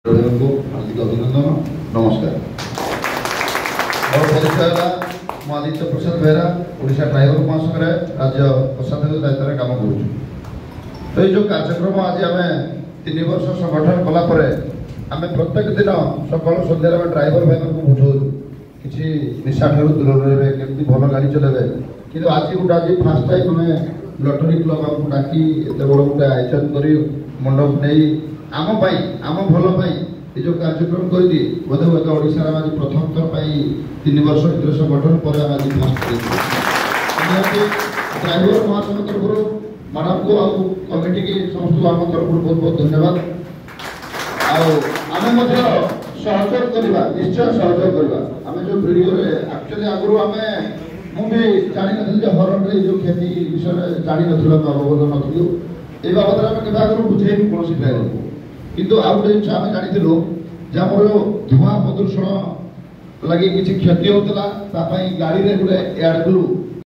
हार्दिक अभिनंदन नमस्कार। और परिचय है आदित्य प्रसाद बेहरा ओडिशा ड्राइवर महासंघ राज्य प्रशासनिक दायित्व में काम करूँ। तो ये जो कार्यक्रम आज आम 3 वर्ष संगठन कलापर आम प्रत्येक दिन सकाल सन्धार आम ड्राइवर भाई को बुझाऊ कि निशा ठार दूर रहे केमती भल गाड़ी चलेबे कि आज गोटे आज फास्ट टाइम आम लटरी क्लब आमको डाकी एत बड़ गोटे आयोजन कर मंडप नहीं आम भल ये जो कार्यक्रम कर दिए बोधे बोधे ओडिशा आज प्रथम थर 3 वर्ष भर संगठन पर आज फास्ट ड्राइवर महासंघ तरफ मैडम को आउ कमिटी की समस्त आम तरफ बहुत बहुत धन्यवाद। आम सहयोग करवा निश्चय सहयोग करवा आम जो वीडियो एक्चुअली आगु आम मुझे जानी नी हरण जो क्षति विषय जानी अवगत नु ये बाबद आम के आगे बुझे कौन ड्राइवर को किंतु आउ गोटे जिन आम जानी जहाँ धूआं प्रदूषण लगे किसी क्षति होता गाड़ी में गोटे एयर ब्लू